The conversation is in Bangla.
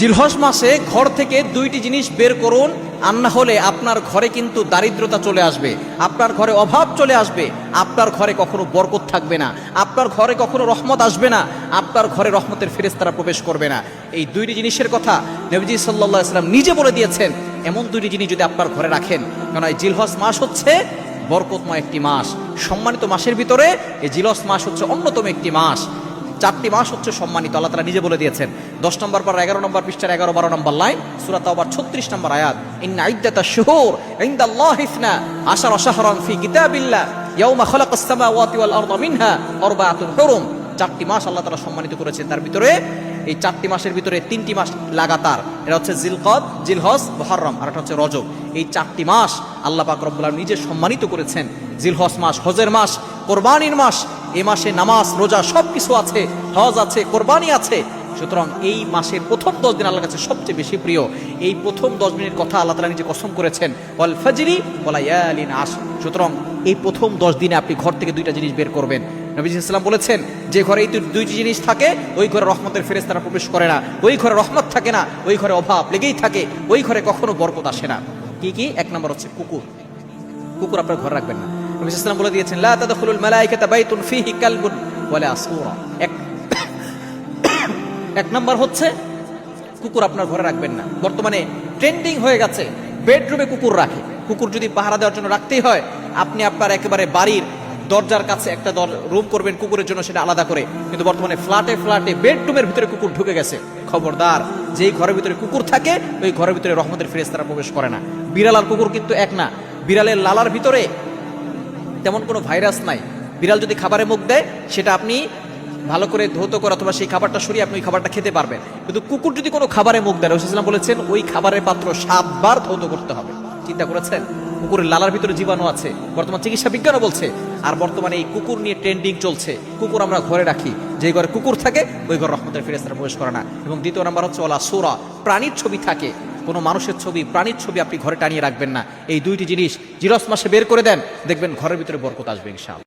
জিলহজ মাসে ঘর থেকে দুইটি জিনিস বের করুন, আর না হলে আপনার ঘরে কিন্তু দারিদ্রতা চলে আসবে, আপনার ঘরে অভাব চলে আসবে, আপনার ঘরে কখনো বরকত থাকবে না, আপনার ঘরে কখনো রহমত আসবে না, আপনার ঘরে রহমতের ফেরেশতারা প্রবেশ করবে না। এই দুইটি জিনিসের কথা নবীজি সাল্লাল্লাহু আলাইহি ওয়াসাল্লাম নিজে বলে দিয়েছেন। এমন দুইটি জিনিস যদি আপনার ঘরে রাখেন, কারণ এই জিলহজ মাস হচ্ছে বরকতময় একটি মাস, সম্মানিত মাসের ভিতরে এই জিলহজ মাস হচ্ছে অন্যতম একটি মাস। 4টি মাস হচ্ছে সম্মানিত, আল্লাহ তাআলা নিজে বলে দিয়েছেন। 10 নম্বর পর 11 নম্বর পৃষ্ঠার 11-12 নম্বর লাইন, সূরা তাওবার 36 নম্বর আয়াত, ইন্না ইদ্দাতাশ শুহুর ইনদাল্লাহি 12 শাহরান ফি কিতাবিল্লাহ ইয়াওমা খালাকাস সামাওয়াতি ওয়াল আরদা মিনহা আরবাআতুন হুরুম। 4টি মাস আল্লাহ তাআলা সম্মানিত করেছেন, তার ভিতরে এই 4টি মাসের ভিতরে 3টি মাস লাগাতার, এটা হচ্ছে জিলকদ, জিলহজ, মুহররম, আর এটা হচ্ছে রজব। এই 4টি মাস আল্লাহ পাক রব্বুল আলামিন নিজে সম্মানিত করেছেন। জিলহজ মাস হজের মাস, কোরবানির মাস, এই মাসে নামাজ রোজা সব কিছু আছে, হজ আছে, কোরবানি আছে। সুতরাং এই মাসের প্রথম 10 দিন আল্লাহর কাছে সবচেয়ে বেশি প্রিয়। এই প্রথম 10 দিনের কথা আল্লাহ তাআলা নিজে কসম করেছেন, ওয়াল ফাজরি ওয়া লায়ালিন আশর। সুতরাং এই প্রথম 10 দিনে আপনি ঘর থেকে দুইটা জিনিস বের করবেন। নবী সাল্লাল্লাহু আলাইহি ওয়াসাল্লাম বলেছেন, যে ঘরে এই দুইটি জিনিস থাকে ওই ঘরে রহমতের ফেরেশতারা প্রবেশ করে না, ওই ঘরে রহমত থাকে না, ওই ঘরে অভাব লেগেই থাকে, ওই ঘরে কখনো বরকত আসে না। কি কি? 1 নম্বর হচ্ছে কুকুর। কুকুর আপনার ঘরে রাখবেন না। নবী সাল্লাল্লাহু আলাইহি ওয়াসাল্লাম বলে দিয়েছেন, লা তাদখুলুল মালায়েকাতু বাইতুন ফীহি কালবুন ওয়ালা সূরা। 1 নম্বর হচ্ছে কুকুর আপনার ঘরে রাখবেন না। বর্তমানে ট্রেন্ডিং হয়ে গেছে বেডরুমে কুকুর রাখে। কুকুর যদি পাহারা দেওয়ার জন্য রাখতেই হয়, আপনি আপনার একেবারে বাড়ির দরজার কাছে একটা রুম করবেন কুকুরের জন্য, সেটা আলাদা করে। কিন্তু বর্তমানে ফ্ল্যাটে ফ্ল্যাটে বেডরুমের ভিতরে কুকুর ঢুকে গেছে। খবরদার, যেই ঘরের ভিতরে কুকুর থাকে ওই ঘরের ভিতরে রহমতের ফেরেশতারা প্রবেশ করে না। বিড়াল আর কুকুর কিন্তু এক না। বিড়ালের লালার ভিতরে তেমন কোনো ভাইরাস নাই। বিড়াল যদি খাবারে মুখ দেয়, সেটা আপনি ভালো করে ধৌত করে অথবা সেই খাবারটা সরিয়ে আপনি ওই খাবারটা খেতে পারবেন। কিন্তু কুকুর যদি কোনো খাবারে মুখ দেয়, রাসূলুল্লাহ সাল্লাল্লাহু আলাইহি ওয়াসাল্লাম বলেছেন ওই খাবারের পাত্র 7 বার ধৌত করতে হবে। চিন্তা করেছেন? কুকুরের লালার ভিতরে জীবাণু আছে, বর্তমান চিকিৎসা বিজ্ঞানও বলছে। আর বর্তমানে এই কুকুর নিয়ে ট্রেন্ডিং চলছে। কুকুর আমরা ঘরে রাখি, যেই ঘরে কুকুর থাকে ওই ঘরে রহমতের ফেরেশতারা প্রবেশ করে না। এবং দ্বিতীয় নাম্বার হচ্ছে ওয়ালা সূরা, প্রাণীর ছবি থাকে, কোনো মানুষের ছবি, প্রাণীর ছবি আপনি ঘরে টানিয়ে রাখবেন না। এই দুইটি জিনিস জিলহজ মাসে বের করে দেন, দেখবেন ঘরের ভিতরে বরকত আসবে ইনশাআল্লাহ।